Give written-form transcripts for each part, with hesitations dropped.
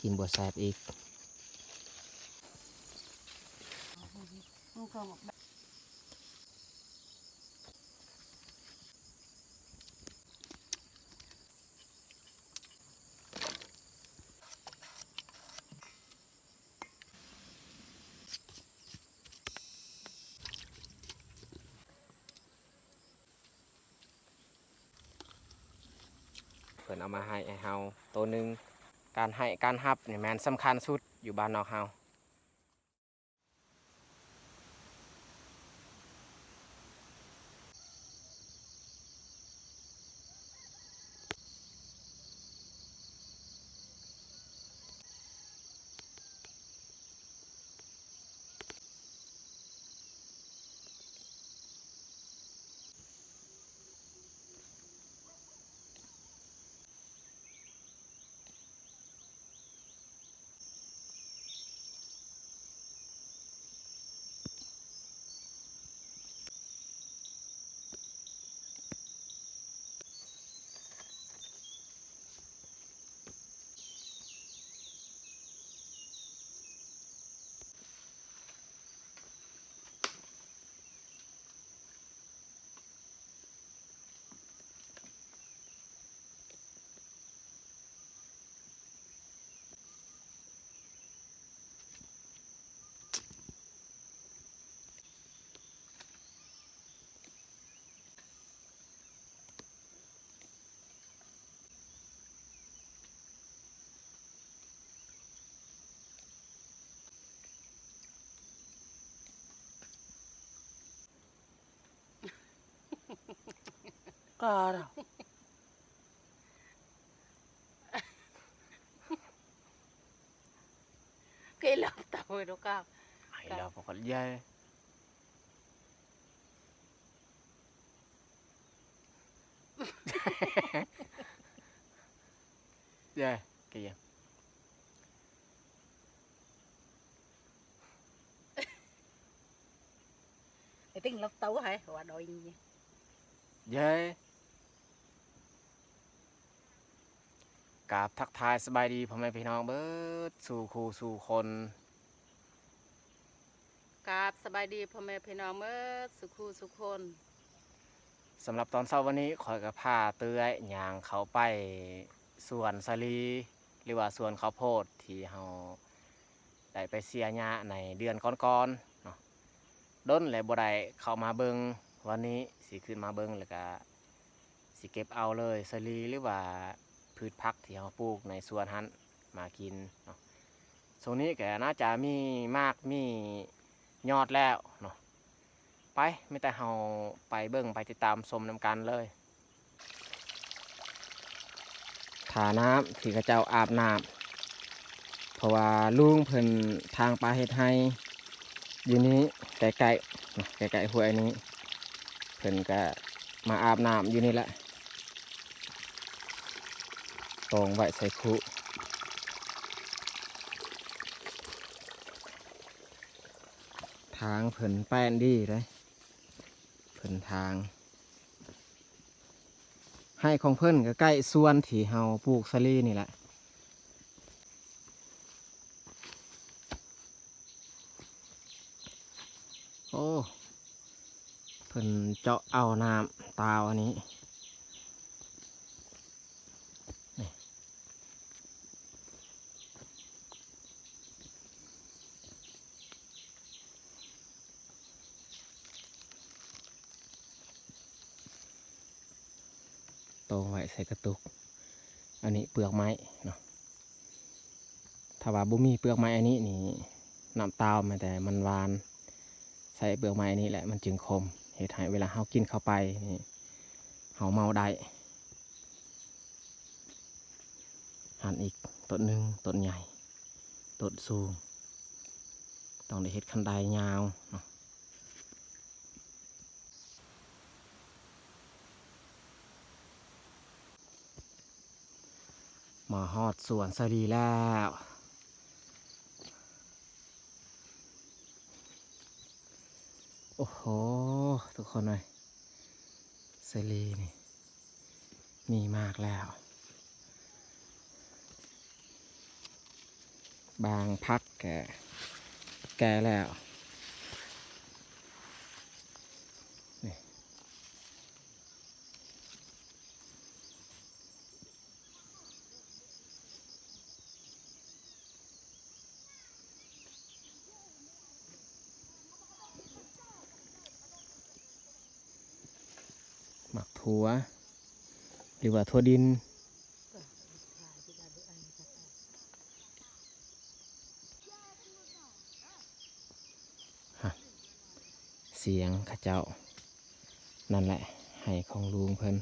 กินบัวแซบอีกเพิ่นเอามาให้เฮาตัวหนึ่งการให้การฮับนี่แม่นสำคัญสุดอยู่บ้านนอกเฮาก็cái lợp tàu rồi đó cao ไอ้เราพอกันใหญ่ใหญ่กี่ยัง cái tiếng lợp tàu hả và đòiเย้กราบทักทายสบายดีพ่อแม่พี่น้องเบิดสู่ครูสู่คน กราบสบายดีพ่อแม่พี่น้องเมื่อสุขูสุขคน สำหรับตอนเช้าวันนี้ขอยกับผ้าเตื้อยยางเขาไปสวนสาลีหรือว่าสวนข้าวโพดที่เฮาได้ไปเสียหญ้าในเดือนก่อนๆเนาะด้นและบ่ได้เข้ามาเบิงวันนี้สิขึ้นมาเบิงแล้วก็สิเก็บเอาเลยสาลีหรือว่าพืชผักที่เฮาปลูกในสวนหันมากินเนาะช่วงนี้ก็น่าจะมีมากมียอดแล้วเนาะไปไม่แต่เฮาไปเบิ่งไปติดตามชมนำกันเลยถาน้ำที่กระเจ้าอาบน้ำเพราะว่าลุงเพิ่นทางปลาเฮ็ดให้อยู่นี้ใกล้ๆใกล้ๆห้วยนี้เพิ่นก็มาอาบน้ำอยู่นี่แหละตรงไว้ใส่คุทางเพิ่นแป้นดีเลยเพิ่นทางให้ของเพิ่นก็ใกล้ส่วนที่เฮาปลูกสาลีนี่แหละโอ้เพิ่นเจาะเอาน้ำตาวอันนี้ตรงไว้ใส่กระตุกอันนี้เปลือกไม้เนาะถ้าว่าบ่มีเปลือกไม้อันนี้นี่น้ำตาวมันแต่มันหวานใส่เปลือกไม้อันนี้แหละมันจึงคมเฮ็ดให้เวลาเฮากินเข้าไปนี่เฮาเมาได้หั่นอีกต้นหนึ่งต้นใหญ่ต้นสูงต้องได้เฮ็ดคันไดยาวเนาะมาฮอดสวนสาลีแล้วโอ้โหทุกคนเลยสาลีนี่มีมากแล้ว บางพักแก่แล้วนี่หมักถั่วหรือว่าถั่วดินฮะเสียงข้าเจ้านั่นแหละให้ของลุงเพิ่น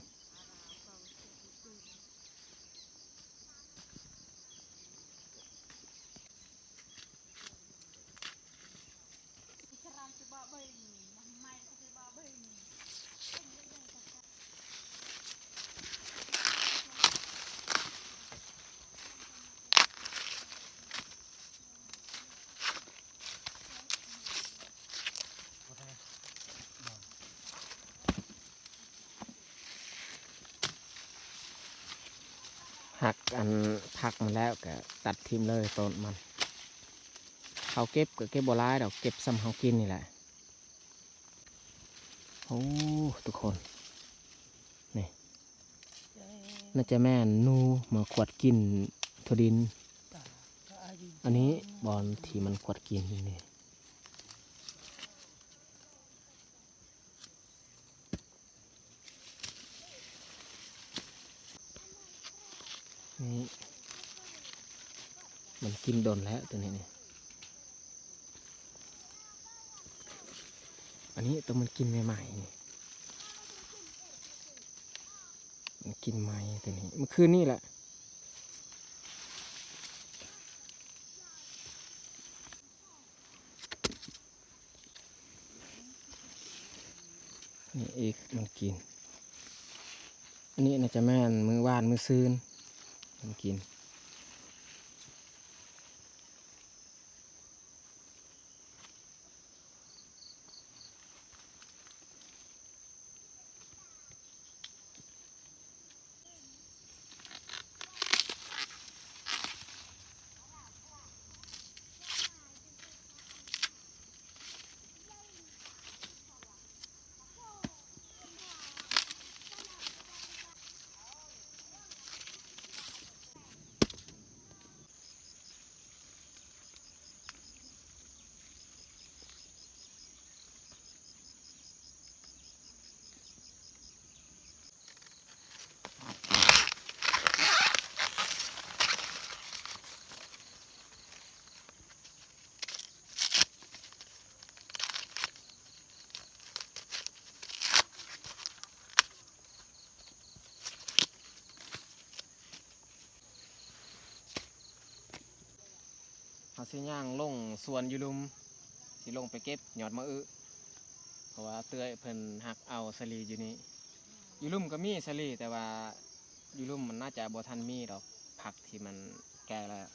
หักอันพักมันแล้วก็ตัดทิ่มเลยต้นมันเขาเก็บก็เก็บบ่หลายดอกเก็บซ้ำเขากินนี่แหละโอ้ทุกคนนี่น่าจะแม่นนูมาขวดกินถั่วดินอันนี้บอลที่มันขวดกินนี่นี่มันกินโดนแล้วตัวนี้นี่อันนี้ตัวมันกินใหม่ๆนี่มันกินใหม่ตัวนี้เมื่อคืนนี่แหละนี่อีกมันกินอันนี้น่าจะแม่นมือวานมือซืนมันกินเอาสิย่างลงสวนอยู่ลุมสิลงไปเก็บยอดมะอึเพราะว่าเตื้อยเพิ่นหักเอาสลีอยู่นี่อยู่ลุมก็มีสลีแต่ว่าอยู่ลุมมันน่าจะบ่ทันมีดอกผักที่มันแก่แล้ว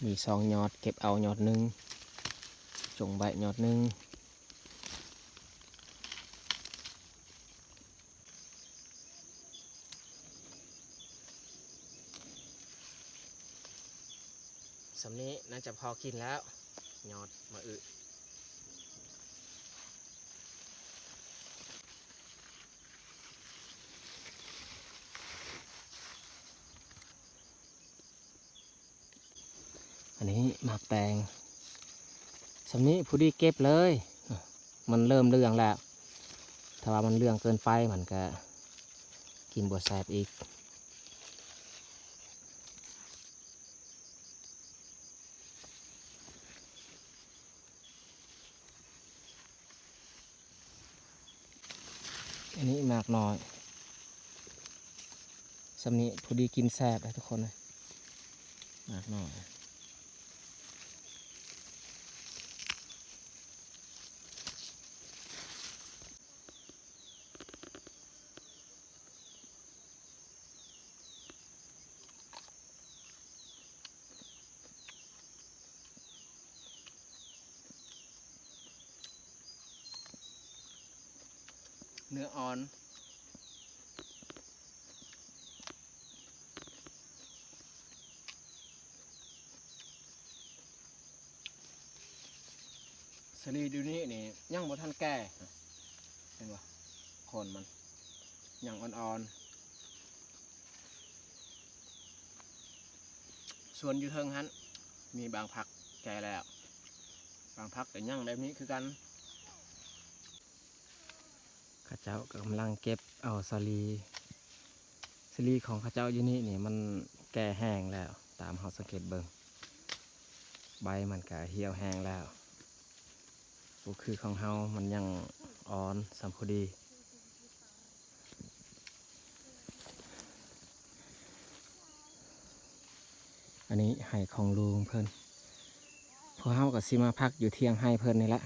มี2 ยอดเก็บเอายอดหนึ่งจงใบยอดหนึ่งสำนี้น่าจะพอกินแล้วยอดมะอึอันนี้หมากแตงสำนี้ผู้ดีเก็บเลยมันเริ่มเรื่องแล้วถ้าว่ามันเรื่องเกินไปมันก็กินบวแสบอีก ากน้อยสำนี้พอดีกินแซ่บเลยทุกคนเลยมากน้อยเนื้ออ่อนสลีดูนี่นี่ยังบ่ทันแก่เห็นป่ะโคนมันยังอ่อนๆส่วนอยู่เทิงฮันมีบางพักแก่แล้วบางพักแต่ยังแบบนี้คือกันข้าเจ้ากำลังเก็บเอาสลีของข้าเจ้าอยู่นี่นี่มันแก่แห้งแล้วตามเขาสังเกตเบิ่งใบมันก็เหี่ยวแห้งแล้วก็คือของเฮามันยังอ่อนสัมพอดีอันนี้ไห่ของลุงเพิ่นพวกเฮาก็สิมาพักอยู่เที่ยงให้เพิ่นนี่แหละ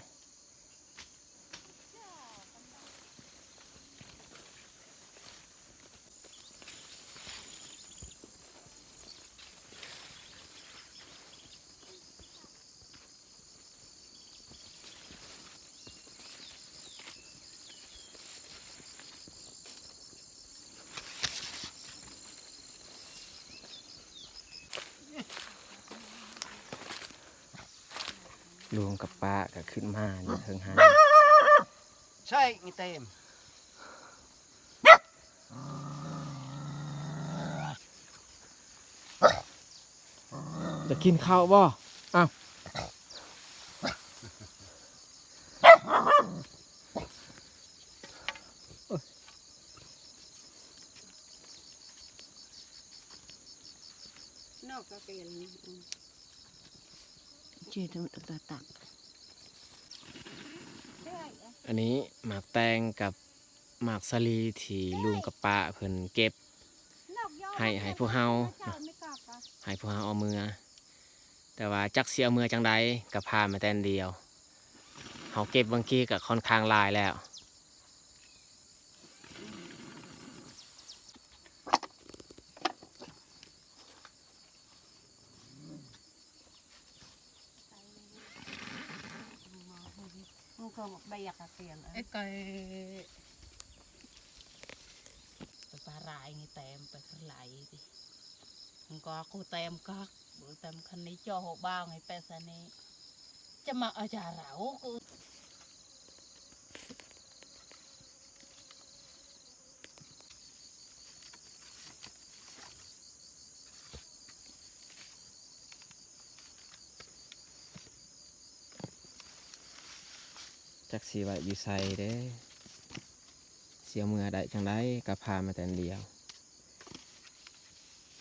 ลุงกับป้าก็ขึ้นมาอยู่เทิงหา ใช่ไงเต็ม จะกินข้าวบ่อ้าวน อกก็เปลี่ยน ชื่อทำตาตัก อันนี้หมากแตงกับหมากสลีที่ลุงกับป้าเพิ่นเก็บให้พวกเฮาให้พวกเฮาเอามือแต่ว่าจักเสียมือจังใดกับพามาแต่นเดียวเฮาเก็บบางทีก็ค่อนข้างหลายแล้วมันก็บอกใบอยากเปลี่ยน ไอ้ไก่ ปลาลายไงเต็มไปขลายดิมันก็กูเต็มก็บุเต็มคันนี้จ่อหัวบ้างไงเป็ดสันนี้จะมาเอาจาเรากู จักสีไว้อยู่ใส่เด้เสียมือได้จังใดกับพามาแต่นเดียว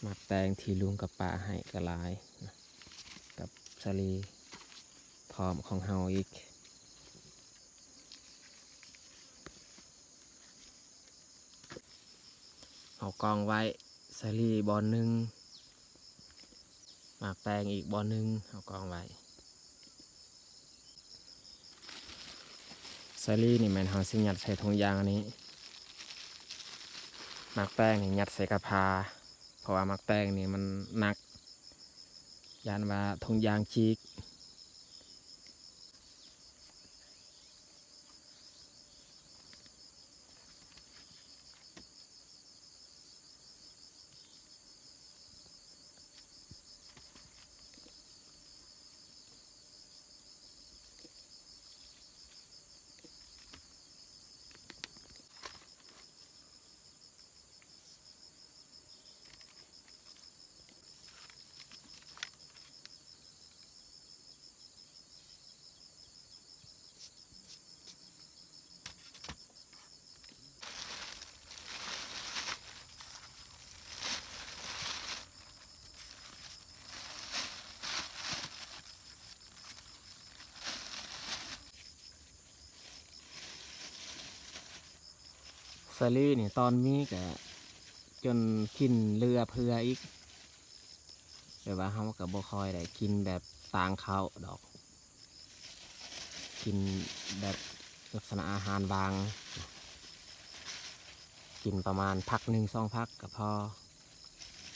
หมากแตงที่ลุงกับป้าให้ก็หลายนะกับสลีพร้อมของเฮาอีกเอากองไว้สลีบอนหนึ่งหมากแตงอีกบอนหนึ่งเอากองไว้สลีนี่แมันเฮาสิยัดใส่ถุงยางอันนี้หมากแตงนี่ยัดใส่กระพาเพราะว่าหมากแตงนี่มันหนักยานว่าถุงยางฉีก สลีนี่ตอนมีก็จนกินเรือเพื่ออีกแต่ว่าเขากับบ่คอยได้กินแบบต่างเขาดอก กินแบบลักษณะอาหารบาง กินประมาณพัก1-2 พักก็พอ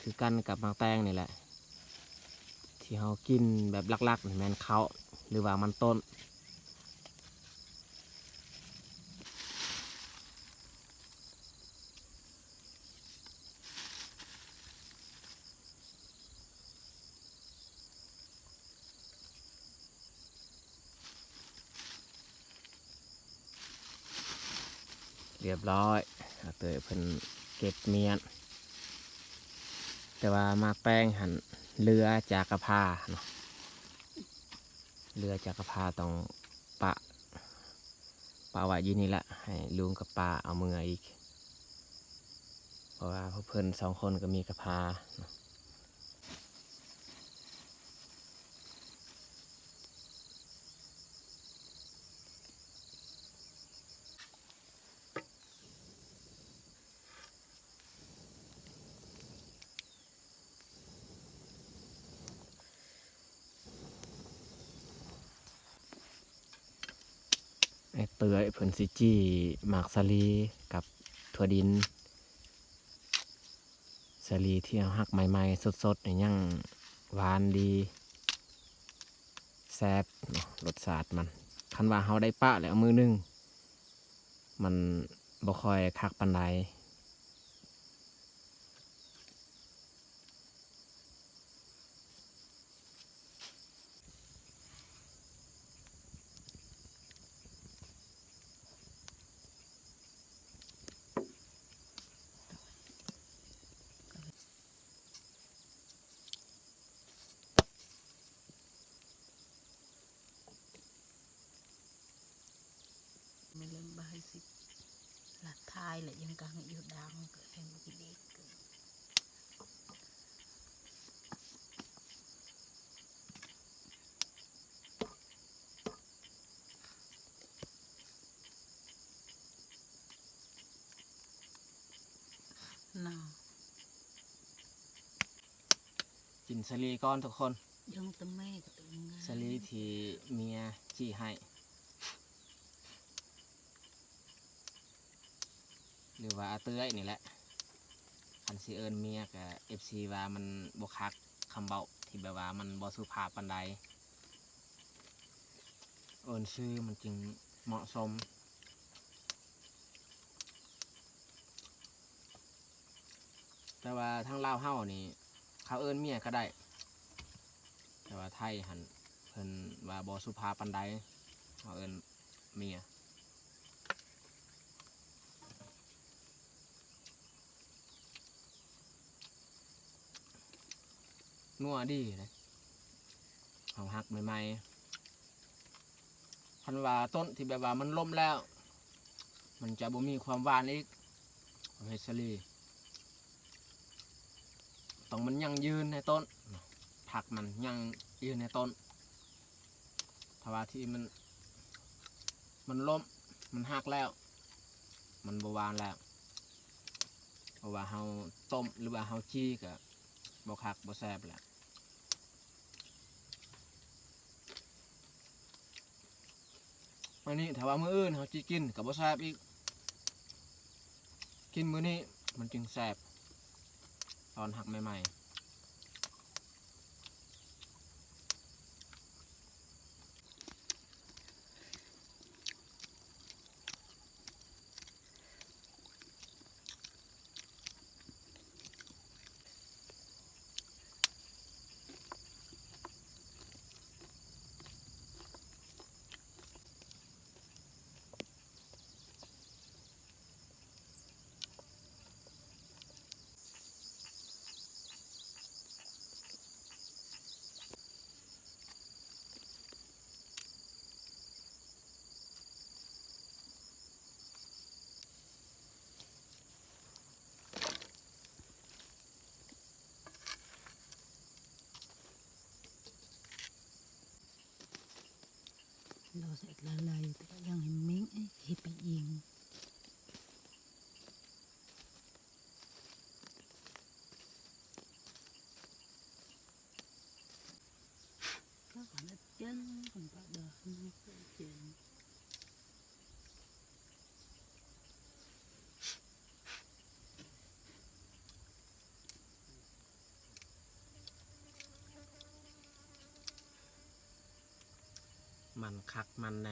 คือกันกับมังแตงนี่แหละ ที่เขากินแบบลักๆนี่แม่นเขาหรือว่ามันต้น เรียบร้อยอาเตยเพิ่นเก็บเมียน แต่ว่ามากแป้งหันเรือจากกระพาเนาะเรือจากกระพาต้องปะไว้อยี่นี่แหละให้ลุงกับป้าเอามืออีก เพราะว่าพวกเพิ่น2 คนก็มีกระพาเนาะไอ้เตยเพิ่นสิจี้หมากสาลีกับถั่วดินสาลีที่เอาหักใหม่ๆสดๆเนี่ยยังหวานดีแซ่บเนาะรสชาติมันคันว่าเฮาได้ปะแล้วมือหนึงมันบ่ค่อยคักปานใด ไม่เล่นบายสิหลักทายแหละยังกังอยู่ดังเกิดเห็นกิเลสเกิดน่า กินสาลีก้อนทุกคน ยังตะแม่ก็ตึง สาลีที่เมียจี้ให้ หรือว่าอาเตื้อยนี่แหละคันสิเอิญเมียกับ FC ว่ามันบ่คักคำเบาที่แบบว่ามันบ่สุภาพปานใดเอิญชื่อมันจึงเหมาะสม แต่ว่าทั้งลาวเฮานี่เขาเอิญเมียก็ได้ แต่ว่าไทยหันเพิ่นว่าบ่สุภาพปานใดเขาเอิญเมีย นัวดีเลยเอาหักใหม่ๆพันว่าต้นที่แบบว่ามันล้มแล้ว มันจะบ่มีความหวานอีกเฮดสลีต้องมันยังยืนในต้นผักมันยังยืนในต้นถ้าว่าที่มันล้มมันหักแล้ว มันบ่หวานแล้วเพราะว่าเฮาต้มหรือว่าเฮาจี้ก็บ่คักบ่แซ่บแหละอันนี้ถ้าว่ามื้ออื่นเฮาจิกินก็บ่แซ่บอีกกินมื้อนี้มันจึงแซ่บตอนหักใหม่ๆเราเสร็จแล้วเลยแต่ก็ยังเห็นมิ้งไอ้ที่ไปยิง มันคักมันใน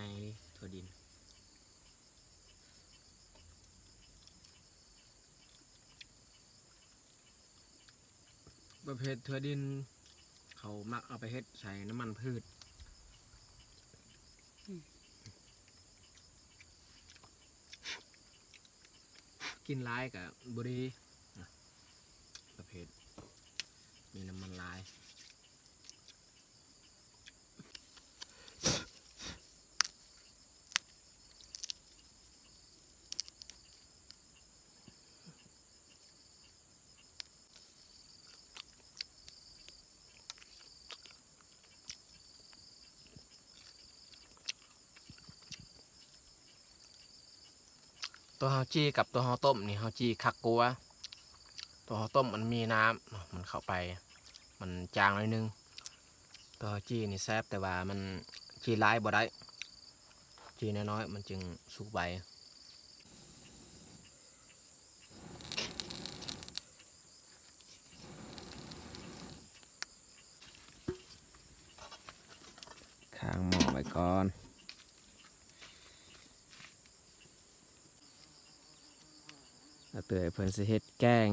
ถั่วดินประเภทถั่วดินเขามักเอาไปเฮ็ดใส่น้ำมันพืชกินร้ายกับบุรีประเภทมีน้ำมันลายตัวเฮาจี้กับตัวเฮาต้มนี่เฮาจี้คักกลัวตัวเฮาต้มมันมีน้ำมันเข้าไปมันจางหน่อยนึงตัวเฮาจี้นี่แซ่บแต่ว่ามันจี้ร้ายบ่ได้จี้น้อยๆมันจึงสุกใบข้างหม้อไว้ก่อนแล้วเตยเพิ่นสิเฮ็ดแกง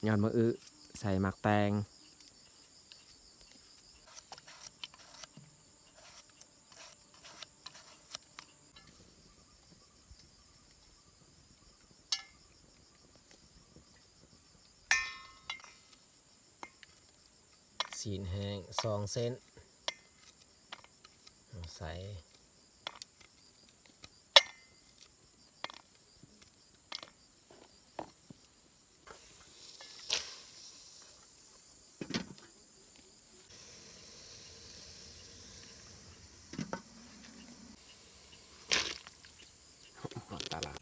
ยอดมะอึใส่หมักแตงสีนแห้ง2 เส้นใส่ตลาด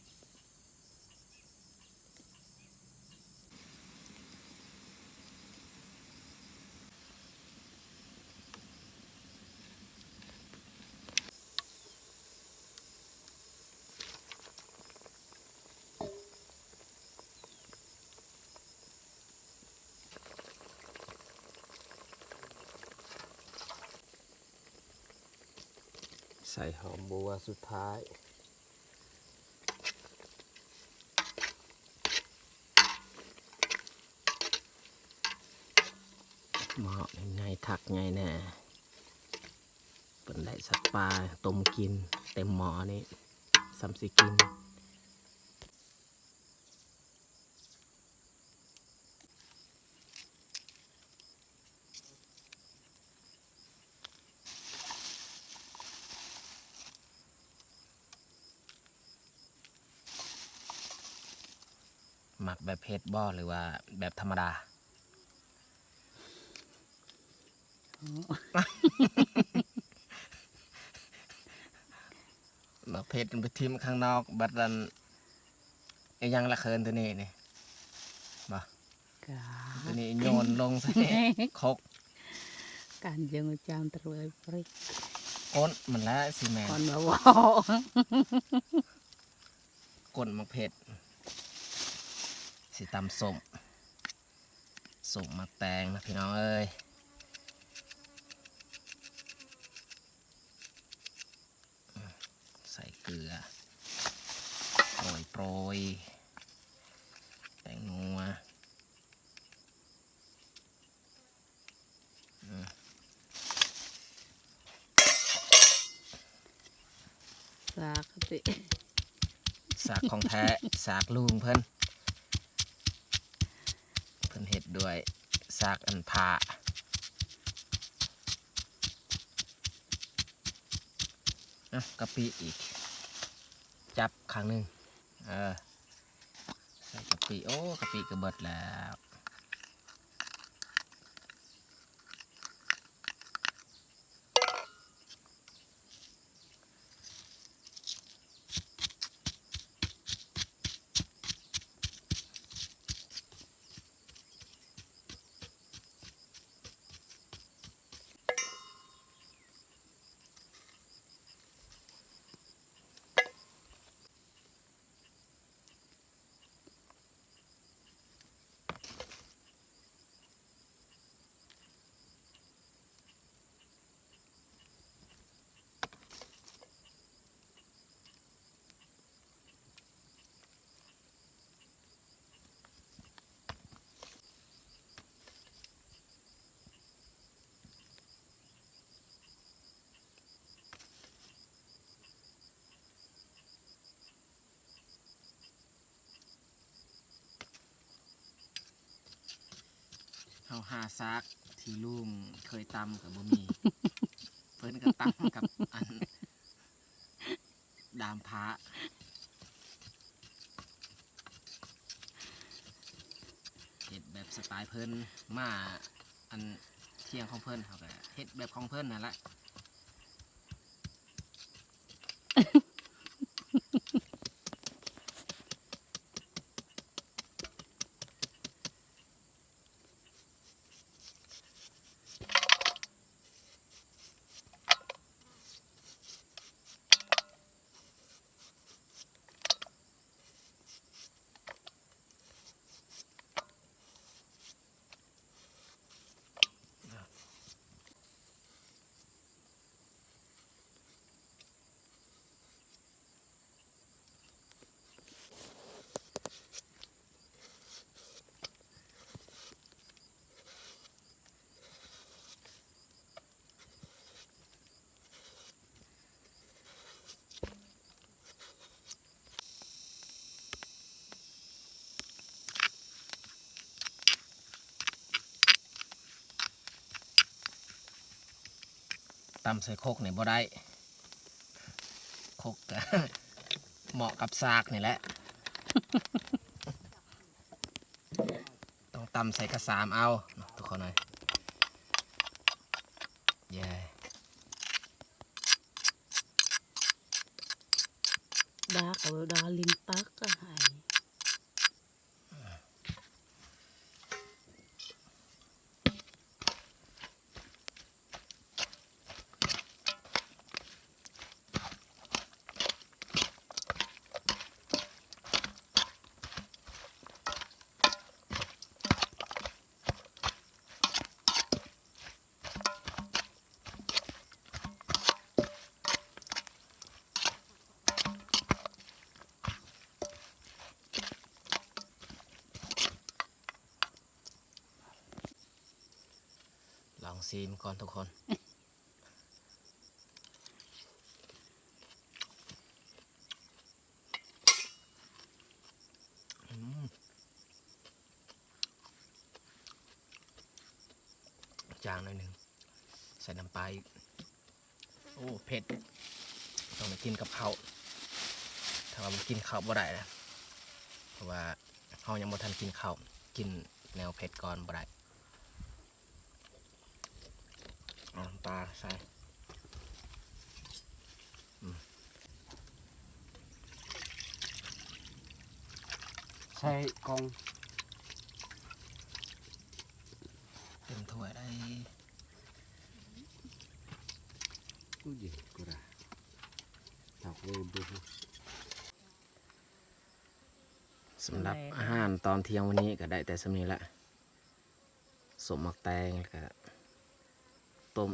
ใส่หอมบัวสุดท้ายหม้อไงคักไงแน่เป็นได้สัตว์ปลาต้มกินเต็มหม้อนี่ซ้ำสิกินหมักแบบเผ็ดบ่หรือว่าแบบธรรมดาหมักเผ็ดไปทิมข้างนอกบัดนั้นไอ้ยังละเคินตัวนี้นี่บ่ตัวนี้โยนลงใส่คก การยังจามตรวยปริก ก้นมันละสิแมน ก่อนมาว่า ก้นหมักเผ็ดสิตำส้มหมักแตงนะพี่น้องเอ้ยใส่เกลือโปรยแตงนัวสากติ สากของแท้สากลุงเพิ่นเห็ดด้วยสากอันผ่ากะปิอีกจับครั้งหนึ่งใส่กะปิโอ้กะปิกระเบิดแล้ว เฮาหาซากที่ลุงเคยตำกับบ่มี เพิ่นก็ตำกับอันดามพระเฮ็ดแบบสไตล์เพิ่นมาอันเที่ยงของเพิ่นเขาก็เฮ็ดแบบของเพิ่นนั่นแหละ ตำใส่โคกนี่บ่ได้โคกก็ เหมาะกับซากนี่แหละ ต้องตำใส่กระสามเอาเนาะทุกคนเลยเย้ đá ở đá linh tắc á hay ลองซีมก่อนทุกคน จางหน่อยหนึ่งใส่น้ำปลาอีกโอ้เผ็ดต้องไปกินกับข้าวถ้าว่ามันกินข้าวบ่ได้นะเพราะว่าเขายังบ่ทันกินข้าวกินแนวเผ็ดก่อนบ่ได้เอาน้ำปลาใส่ใช่กอง เต็มถ้วยได้ กูยิงกูได้ถักเวบุ สำหรับอาหารตอนเที่ยงวันนี้ก็ได้แต่สำนี้ละสมหมักแตงแล้วก็ต้ม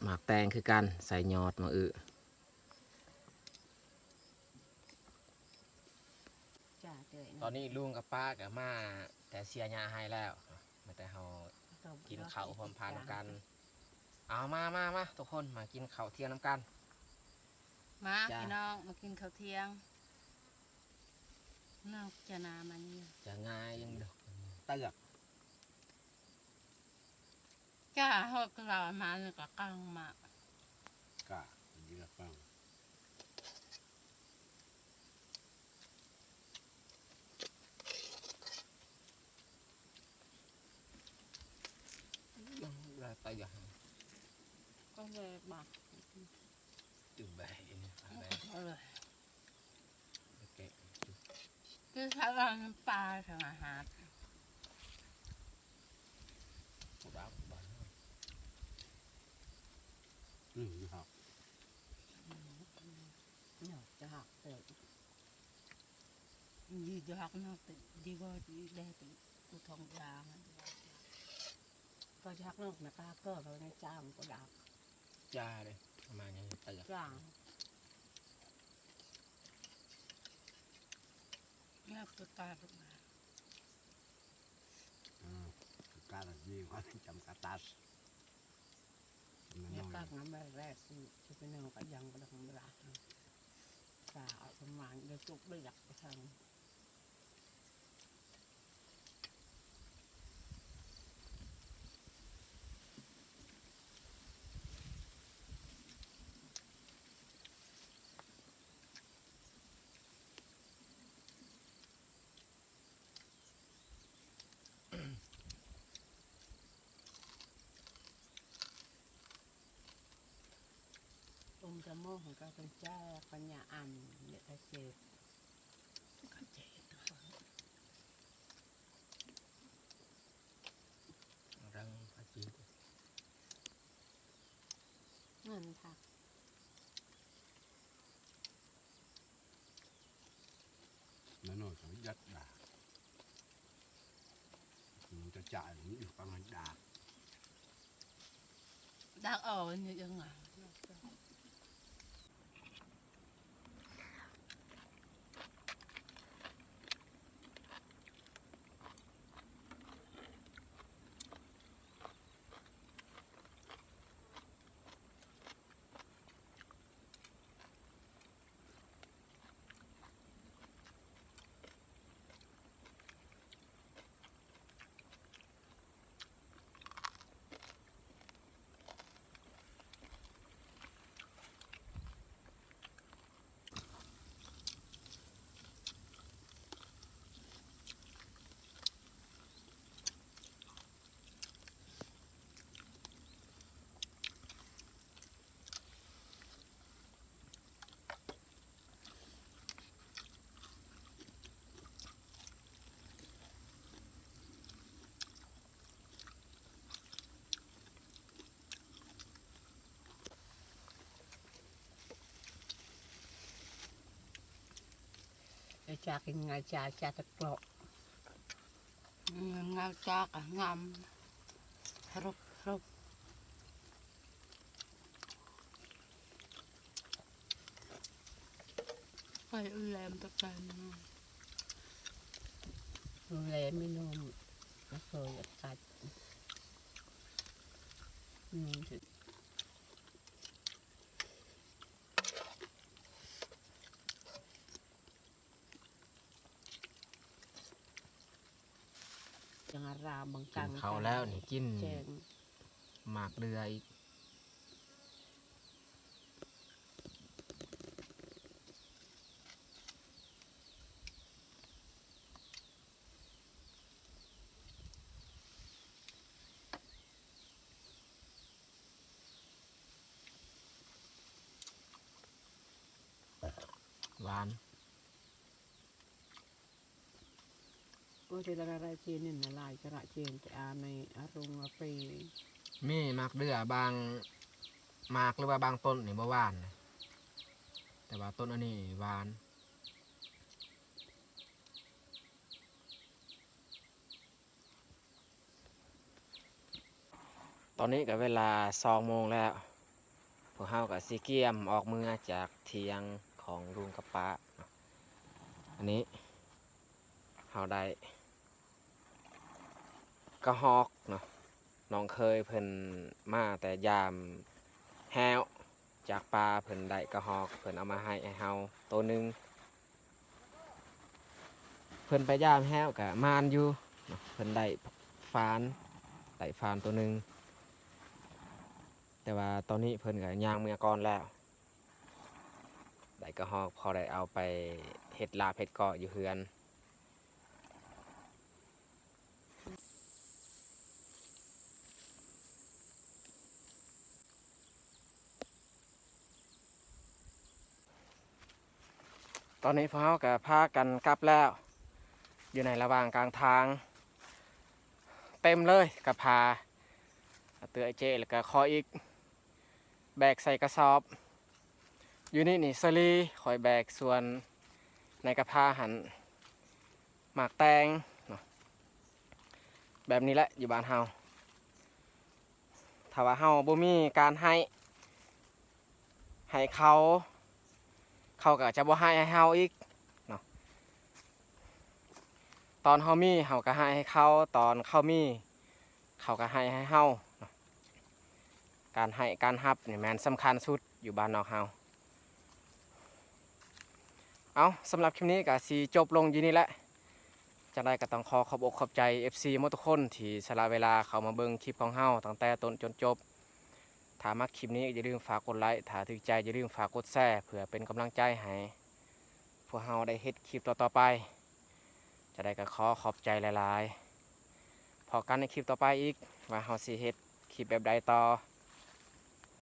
หมักแตงคือกันใส่ยอดมะอึ chả chơi ตอนนี้ลุงกับป้ากับมาแต่เสียยาให้แล้วมาแต่เรากินข้าวพร้อมพานำกัน เอามาทุกคนมากินข้าวเที่ยงน้ำกัน มา จ้า พี่น้องมากินข้าวเที่ยงนอกจะนามันนี่ จะง่ายยังเดอก ตะหยัก จ้าเฮากระลามาเนี่ยก็กังมาก ะยิงกระปัง ได้ไปอย่าง ก็เลยบอก จุ่มใบนี่ใบ เอาเลย โอเค คือถ้าเราน้ำปลาทำอาหาร บ้าบ้า ครับ nhỏ cho học rồi đi cho học nó tự đi qua đi đây tự cô thông ra có cho học nó là ca cơ rồi nó cha một có đạp จ้าเลยประมาณนี้เตะ cha เนี่ยตัวปลาลงมา กะยิงว่าจำกะตัส เนี่ยcác nó mới ra sự cho cái nào cả dân có được không ra cha ở trong mạng để chụp để giặt cái thằng ก ละโมของการเป็นเจ้าปัญญาอันเนี่ยตาเจ็บก็เจ็บฟัง รังพาจี เงินผัก nó nổi cái đất đà mình cho chạy những được bằng hành đà ดักเอาเนี่ยยังไง จากกินไงจากตะกรอกงาจากงามรบไปอุแลมตะกันอุแลมไม่นมไม่เคยกัดยังรามบางกัง เขาแล้วนี่กิน แจง หมากเรืออีกหวาน ก็จะละลายเจนเนี่ยละลายกระเจนจะอาในอารมณ์ไป มีหมากเรือบางหมากหรือว่าบางต้นนี่บ่หวานนะแต่ว่าต้นอันนี้หวานตอนนี้ก็เวลา2 โมงแล้วพวกเฮากับซีเกียมออกมือจากเทียงของลุงกับป้าอันนี้เฮาได้กระฮอกเนาะน้องเคยเพิ่นมาแต่ยามแฮวจากปลาเพิ่นได้กระฮอกเพิ่นเอามาให้เฮาตัวหนึงเพิ่นไปยามแฮวกะมานอยู่เนาะเพิ่นได้ฟานตัวหนึงแต่ว่าตอนนี้เพิ่นก็ย่างเมื่อก่อนแล้วได้กระฮอกพอได้เอาไปเฮ็ดลาบเฮ็ดเกาะอยู่เฮือนตอนนี้พวกเราก็พากันกลับแล้วอยู่ในระหว่างกลางทางเต็มเลยกับพาเตือไอเจแล้วก็คออีกแบกใส่กระสอบอยู่นี่สลีคอยแบกส่วนในกระพาหันหมากแตงเนาะแบบนี้แหละอยู่บ้านเฮาถ้าว่าเฮาบ่มีการให้เขาก็จะบ่ให้เฮาอีกเนาะตอนเฮามีเฮาก็ให้เขาตอนเขามีเขาก็ให้เฮาเนาะการให้การรับนี่แม่นสำคัญสุดอยู่บ้านนอกเฮาเอาสำหรับคลิปนี้ก็สิจบลงอยู่นี่แหละจังไดก็ต้องขอบอกขอบใจ FC หมดทุกคนที่สละเวลาเข้ามาเบิ่งคลิปของเฮาตั้งแต่ต้นจนจบถ้ามักคลิปนี้อย่าลืมฝากกดไลค์ถ้าถูกใจอย่าลืมฝากกดแชร์เพื่อเป็นกำลังใจให้พวกเฮาได้เฮ็ดคลิปต่อๆไปจะได้ก็ขอบใจหลายๆพอกันในคลิปต่อไปอีกว่าเฮาสิเฮ็ดคลิปแบบใดต่อ